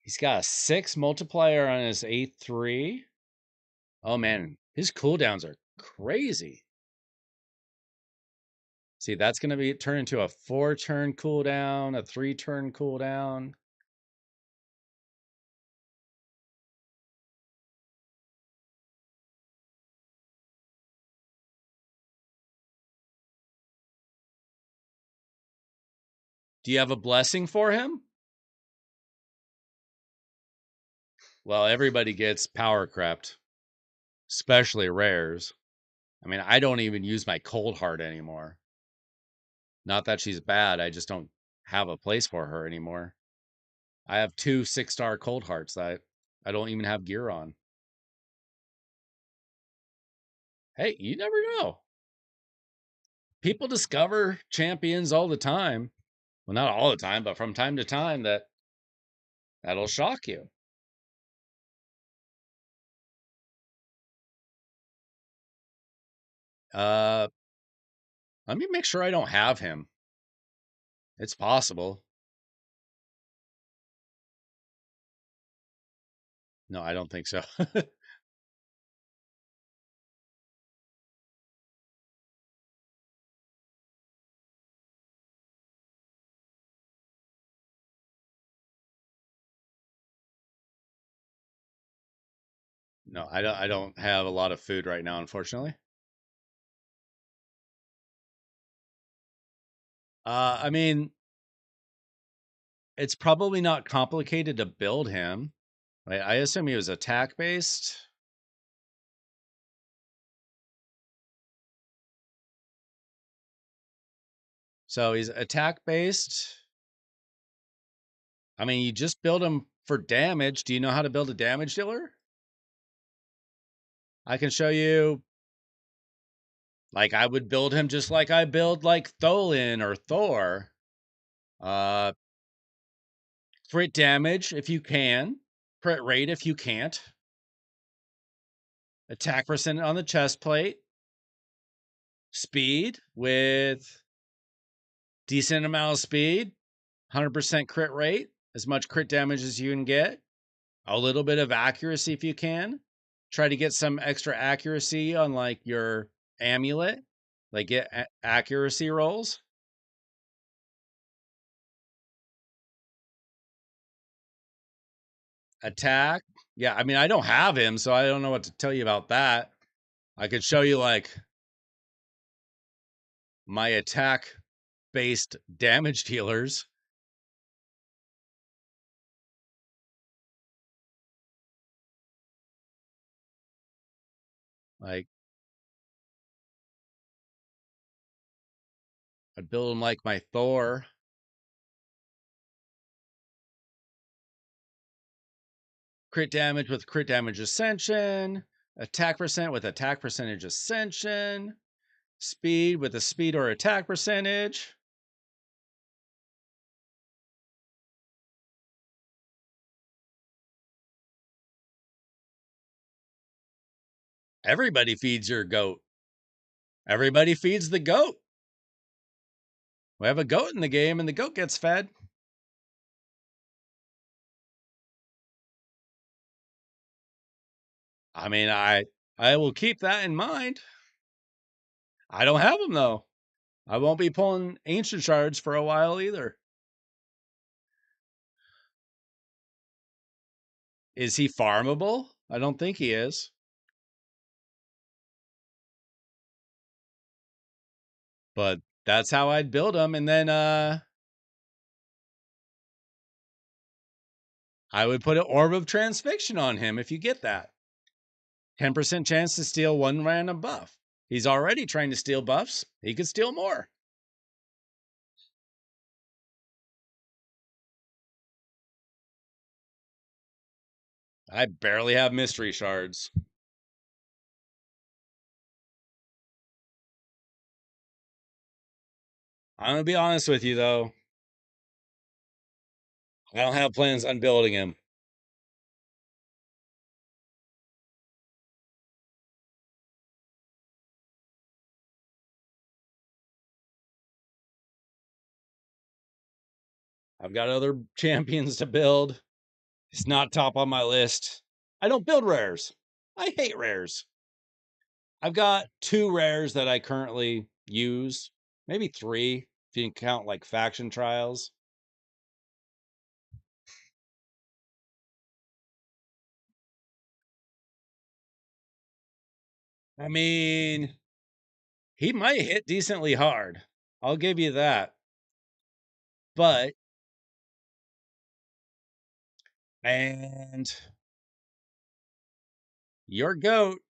Speaker 1: He's got a 6 multiplier on his A3. Oh man, his cooldowns are crazy. See, that's going to be turn into a 4-turn cooldown, a 3-turn cooldown. Do you have a blessing for him? Well, everybody gets power crept, especially rares. I mean, I don't even use my cold heart anymore. Not that she's bad, I just don't have a place for her anymore. I have 2 6-star cold hearts that I don't even have gear on. Hey, you never know. People discover champions all the time. Well, not all the time, but from time to time that'll shock you. Uh, let me make sure I don't have him. It's possible. No, I don't think so. No, I don't have a lot of food right now, unfortunately. I mean, it's probably not complicated to build him. Right? I assume he was attack based. So he's attack based. I mean, you just build him for damage. Do you know how to build a damage dealer? I can show you. Like I would build him just like I build like Tholin or Thor. Uh, crit damage if you can, crit rate if you can't, attack percent on the chest plate, speed with decent amount of speed, 100% crit rate, as much crit damage as you can get, a little bit of accuracy if you can. Try to get some extra accuracy on like your amulet, like get accuracy rolls. Attack. Yeah, I mean, I don't have him, so I don't know what to tell you about that. I could show you like my attack based damage dealers. Like I'd build them like my Thor. Crit damage with crit damage ascension. Attack percent with attack percentage ascension. Speed with a speed or attack percentage. Everybody feeds your goat. Everybody feeds the goat. We have a goat in the game and the goat gets fed. I mean, I will keep that in mind. I don't have them though. I won't be pulling ancient shards for a while either. Is he farmable? I don't think he is. But that's how I'd build him. And then I would put an Orb of Transfixion on him if you get that. 10% chance to steal one random buff. He's already trying to steal buffs. He could steal more. I barely have mystery shards. I'm going to be honest with you, though. I don't have plans on building him. I've got other champions to build. It's not top on my list. I don't build rares. I hate rares. I've got 2 rares that I currently use, maybe 3 if you can count like faction trials. I mean, he might hit decently hard. I'll give you that. But, and your goat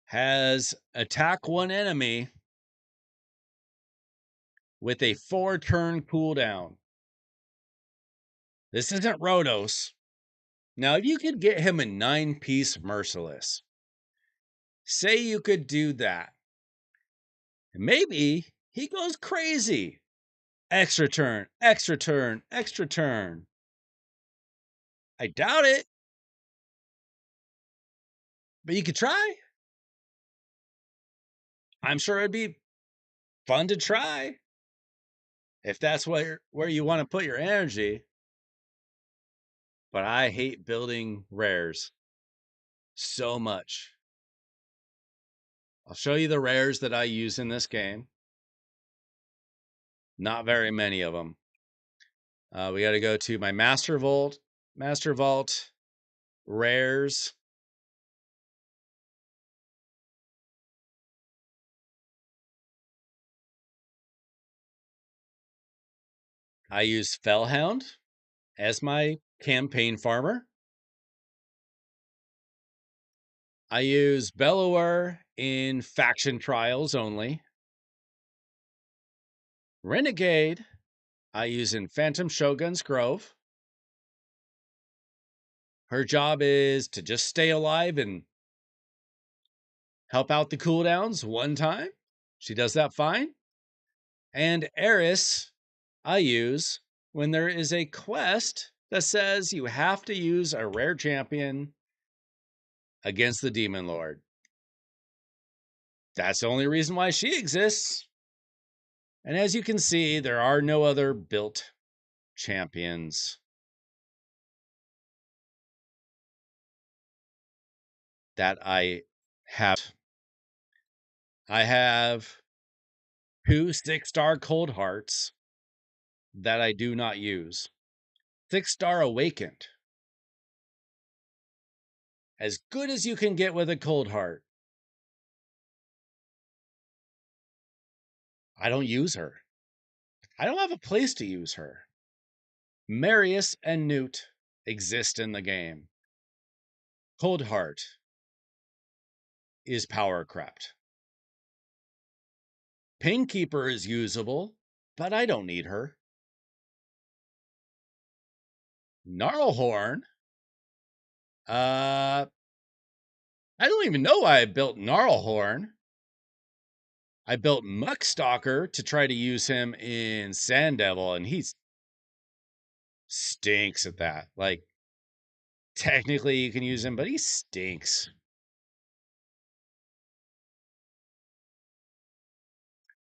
Speaker 1: has attack one enemy with a 4-turn cooldown. This isn't Rhodos. Now, if you could get him a 9-piece Merciless, say you could do that, maybe he goes crazy. Extra turn, extra turn, extra turn. I doubt it. But you could try. I'm sure it'd be fun to try. If that's where you want to put your energy. But I hate building rares so much. I'll show you the rares that I use in this game. Not very many of them. We got to go to my Master Vault. Master Vault rares. I use Fellhound as my campaign farmer. I use Bellower in faction trials only. Renegade, I use in Phantom Shogun's Grove. Her job is to just stay alive and help out the cooldowns one time. She does that fine. And Eris, I use when there is a quest that says you have to use a rare champion against the Demon Lord. That's the only reason why she exists. And as you can see, there are no other built champions that I have. I have 2 6-star Cold Hearts that I do not use. 6-star Awakened. As good as you can get with a Cold Heart. I don't use her. I don't have a place to use her. Marius and Newt exist in the game. Cold Heart is power crept. Painkeeper is usable, but I don't need her. Gnarlhorn. I don't even know why I built Gnarlhorn. I built Muckstalker to try to use him in Sand Devil, and he stinks at that. Like, technically you can use him, but he stinks.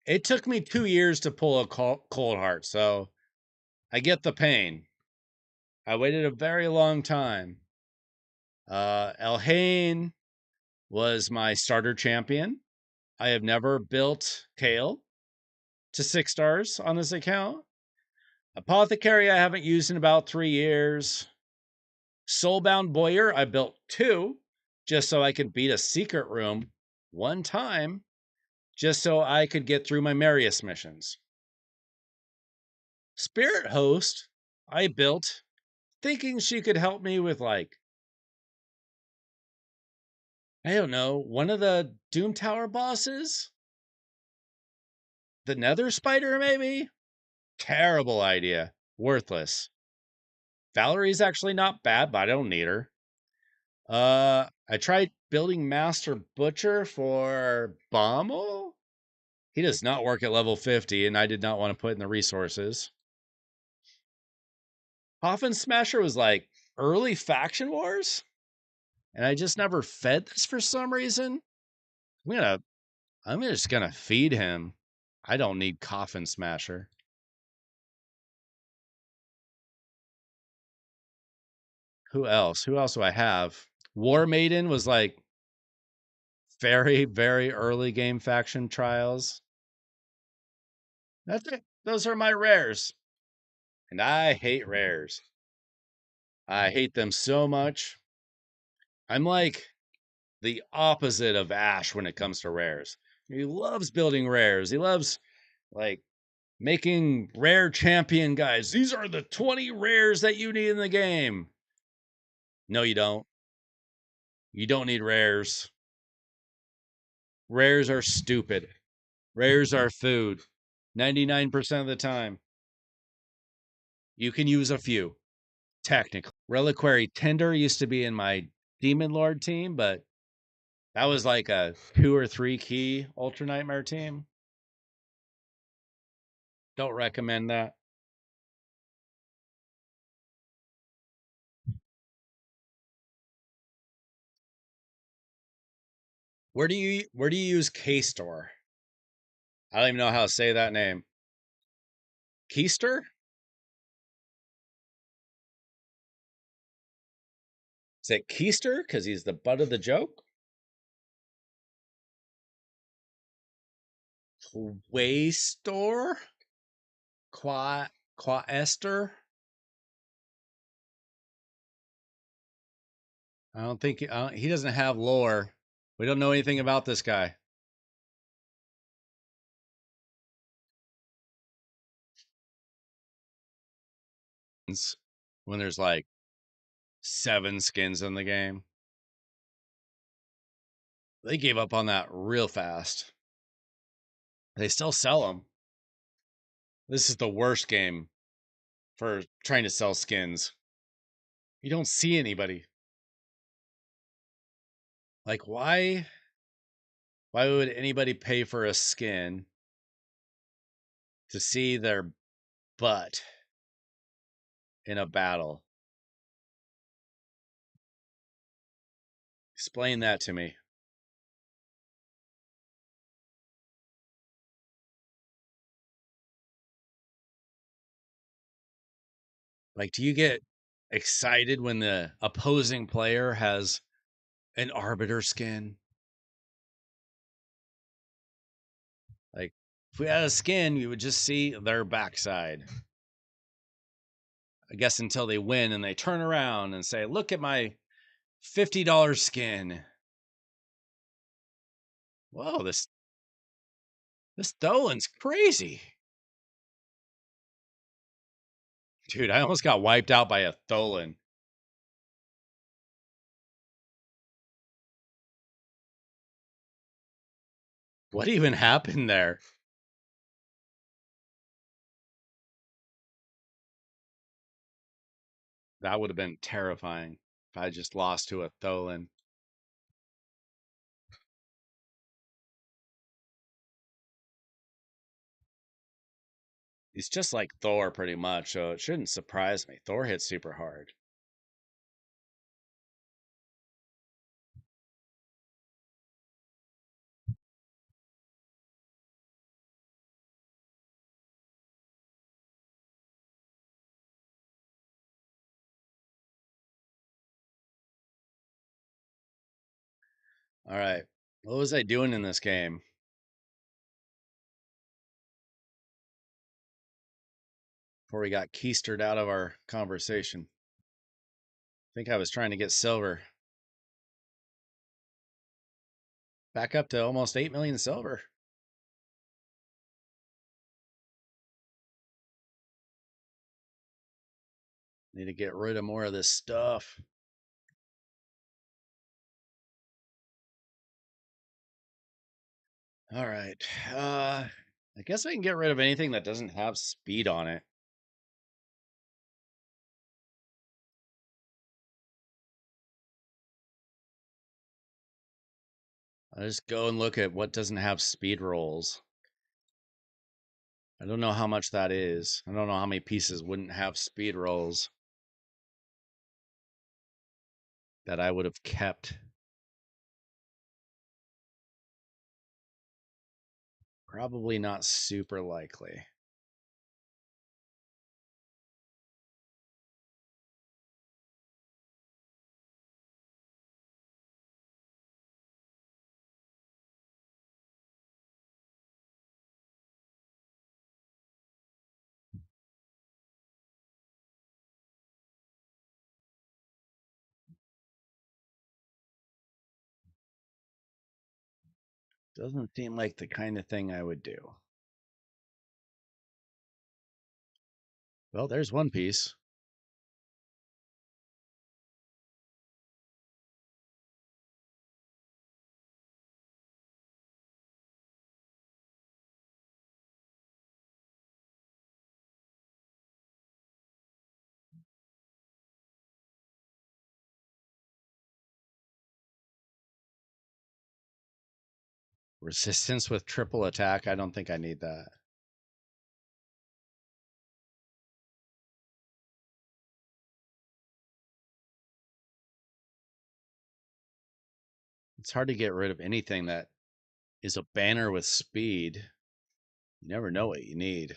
Speaker 1: It took me 2 years to pull a Cold Heart, so I get the pain. I waited a very long time. Elhain was my starter champion. I have never built Kale to 6 stars on this account. Apothecary I haven't used in about 3 years. Soulbound Boyer I built 2 just so I could beat a secret room 1 time just so I could get through my Marius missions. Spirit Host I built thinking she could help me with, like, I don't know, one of the Doom Tower bosses? The Nether Spider, maybe? Terrible idea. Worthless. Valerie's actually not bad, but I don't need her. I tried building Master Butcher for Bommel. He does not work at level 50, and I did not want to put in the resources. Coffin Smasher was like early Faction Wars, and I just never fed this for some reason. I'm just gonna feed him. I don't need Coffin Smasher. Who else? Who else do I have? War Maiden was like very, very early game faction trials. That's it. Those are my rares. And I hate rares. I hate them so much. I'm like the opposite of Ash when it comes to rares. He loves building rares. He loves like making rare champion guides. These are the 20 rares that you need in the game. No, you don't. You don't need rares. Rares are stupid. Rares are food. 99% of the time. You can use a few, technically. Reliquary Tinder used to be in my Demon Lord team, but that was like a 2 or 3 key Ultra Nightmare team. Don't recommend that. Where do you use K-Store? I don't even know how to say that name. Keister? Is it Keister? Because he's the butt of the joke? Waystore? Quaester? I don't think he doesn't have lore. We don't know anything about this guy. When there's like 7 skins in the game. They gave up on that real fast. They still sell them. This is the worst game for trying to sell skins. You don't see anybody. Like, why would anybody pay for a skin to see their butt in a battle? Explain that to me. Like, do you get excited when the opposing player has an arbiter skin? Like, if we had a skin, you would just see their backside. I guess until they win and they turn around and say, look at my $50 skin. Whoa, this Dolan's crazy. Dude, I almost got wiped out by a Tholan. What even happened there? That would have been terrifying if I just lost to a Tholan. He's just like Thor pretty much, so it shouldn't surprise me. Thor hits super hard. All right. What was I doing in this game? Before we got keistered out of our conversation. I think I was trying to get silver. Back up to almost 8 million silver. Need to get rid of more of this stuff. All right. I guess I can get rid of anything that doesn't have speed on it. I'll just go and look at what doesn't have speed rolls. I don't know how much that is. I don't know how many pieces wouldn't have speed rolls that I would have kept. Probably not super likely. Doesn't seem like the kind of thing I would do. Well, there's one piece. Resistance with triple attack. I don't think I need that. It's hard to get rid of anything that is a banner with speed. You never know what you need.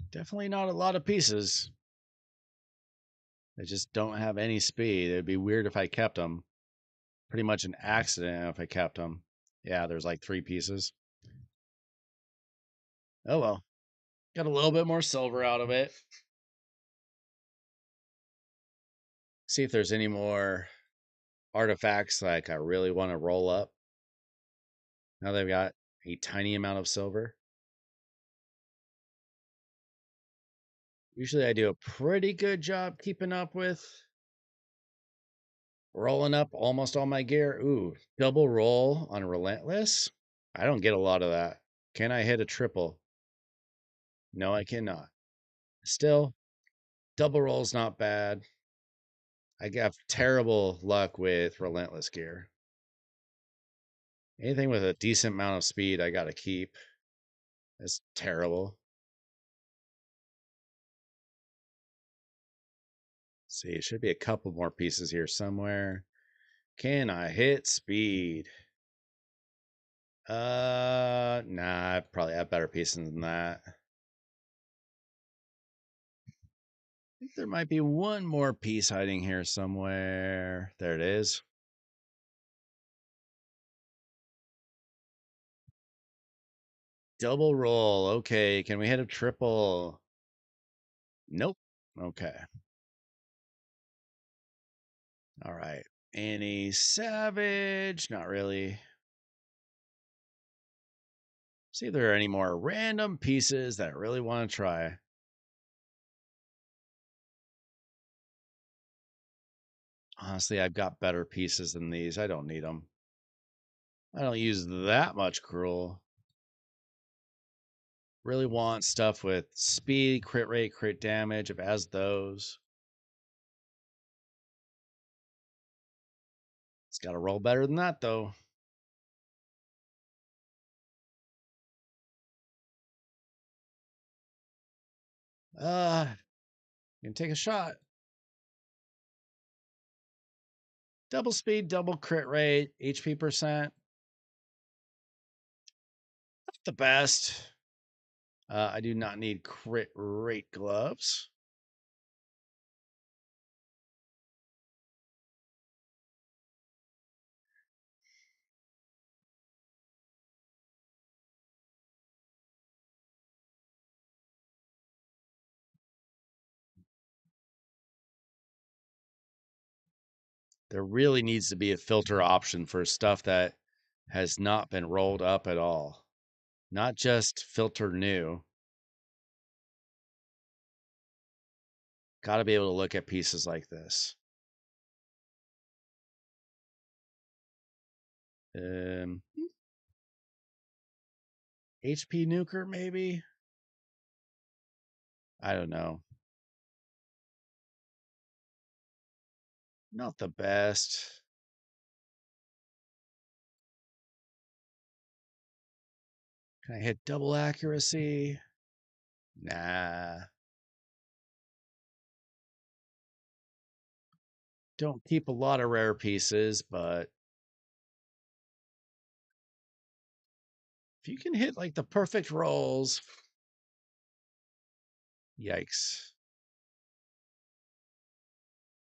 Speaker 1: Definitely not a lot of pieces. They just don't have any speed. It'd be weird if I kept them. Pretty much an accident if I kept them. Yeah, there's like 3 pieces. Oh well. Got a little bit more silver out of it. See if there's any more artifacts like I really want to roll up. Now they've got a tiny amount of silver. Usually I do a pretty good job keeping up with rolling up almost all my gear. Ooh, double roll on Relentless. I don't get a lot of that. Can I hit a triple? No, I cannot. Still, double roll's not bad. I have terrible luck with Relentless gear. Anything with a decent amount of speed, I gotta keep. That's terrible. Let's see, it should be a couple more pieces here somewhere. Can I hit speed? Nah, I probably have better pieces than that. I think there might be one more piece hiding here somewhere. There it is. Double roll. Okay, can we hit a triple? Nope. Okay. All right. Any savage? Not really. See if there are any more random pieces that I really want to try. Honestly, I've got better pieces than these. I don't need them. I don't use that much cruel. Really want stuff with speed, crit rate, crit damage, if it has those. It's got to roll better than that, though. You can take a shot. Double speed, double crit rate, HP percent. Not the best. I do not need crit rate gloves. There really needs to be a filter option for stuff that has not been rolled up at all. Not just filter new. Got to be able to look at pieces like this. HP nuker, maybe? I don't know. Not the best. Can I hit double accuracy? Nah. Don't keep a lot of rare pieces, but if you can hit like the perfect rolls, yikes.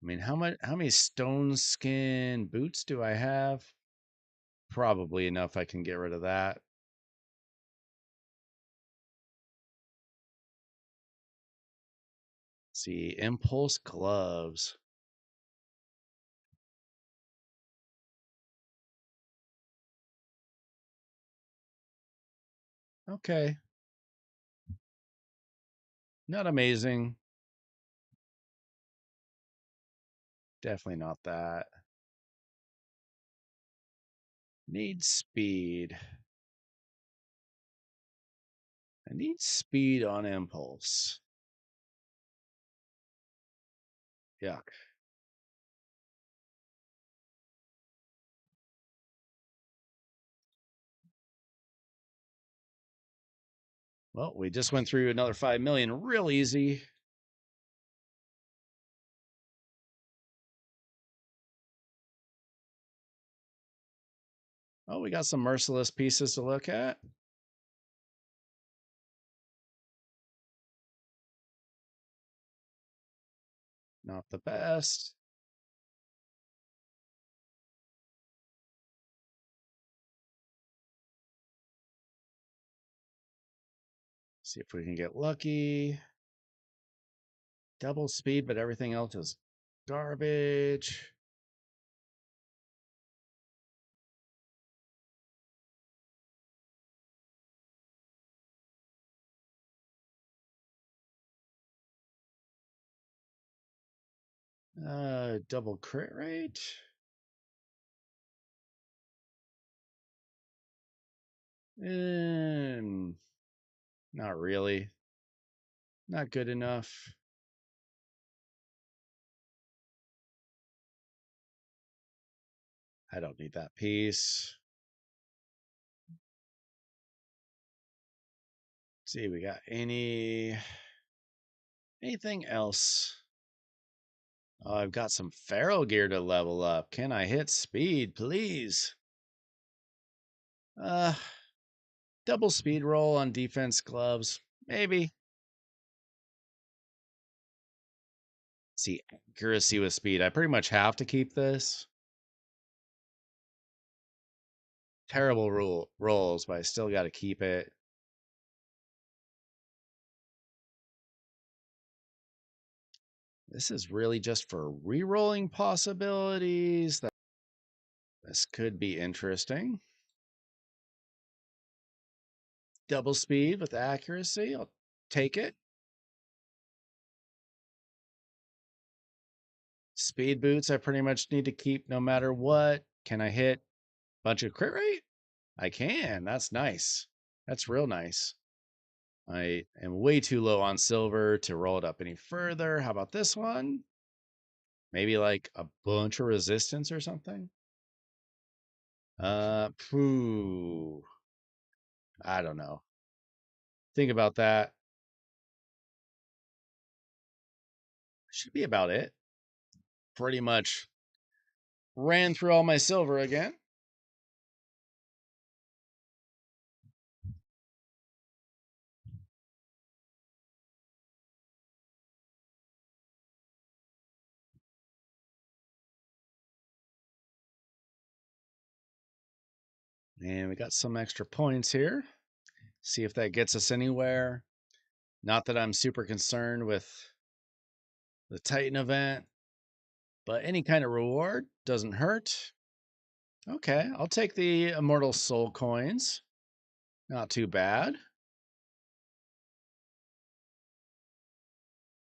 Speaker 1: I mean, how many stone skin boots do I have? Probably enough I can get rid of that. Let's see, impulse gloves. Okay. Not amazing. Definitely not that. Need speed. I need speed on impulse. Yuck. Well, we just went through another 5 million real easy. Oh, we got some merciless pieces to look at. Not the best. See if we can get lucky. Double speed, but everything else is garbage. Double crit rate. Not really. Not good enough. I don't need that piece. Let's see, we got anything else? Oh, I've got some feral gear to level up. Can I hit speed, please? Double speed roll on defense gloves. Maybe. See, accuracy with speed. I pretty much have to keep this. Terrible rolls, but I still got to keep it. This is really just for re-rolling possibilities. This could be interesting. Double speed with accuracy. I'll take it. Speed boots, I pretty much need to keep no matter what. Can I hit a bunch of crit rate? I can. That's nice. That's real nice. I am way too low on silver to roll it up any further. How about this one? Maybe like a bunch of resistance or something? Phew. I don't know. Think about that. Should be about it. Pretty much ran through all my silver again. And we got some extra points here. See if that gets us anywhere. Not that I'm super concerned with the Titan event, but any kind of reward doesn't hurt. Okay, I'll take the Immortal Soul coins. Not too bad.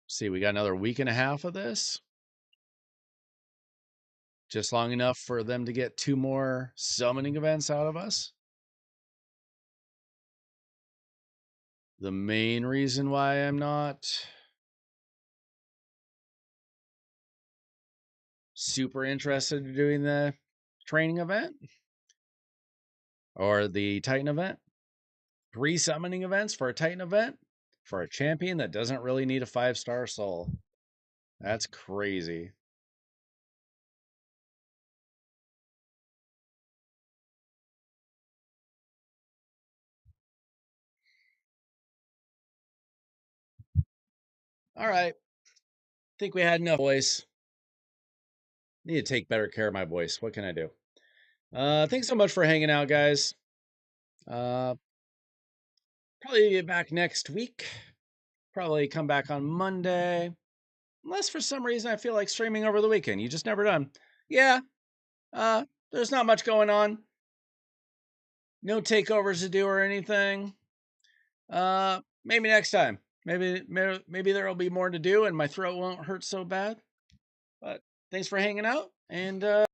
Speaker 1: See, we got another week and a half of this. Just long enough for them to get 2 more summoning events out of us. The main reason why I'm not super interested in doing the training event or the Titan event. 3 summoning events for a Titan event for a champion that doesn't really need a 5-star soul. That's crazy. All right. Think we had enough voice. Need to take better care of my voice. What can I do? Thanks so much for hanging out, guys. Uh, probably be back next week. Probably come back on Monday. Unless for some reason I feel like streaming over the weekend. You just never done. Yeah. There's not much going on. No takeovers to do or anything. Maybe next time. Maybe there'll be more to do and my throat won't hurt so bad. But thanks for hanging out and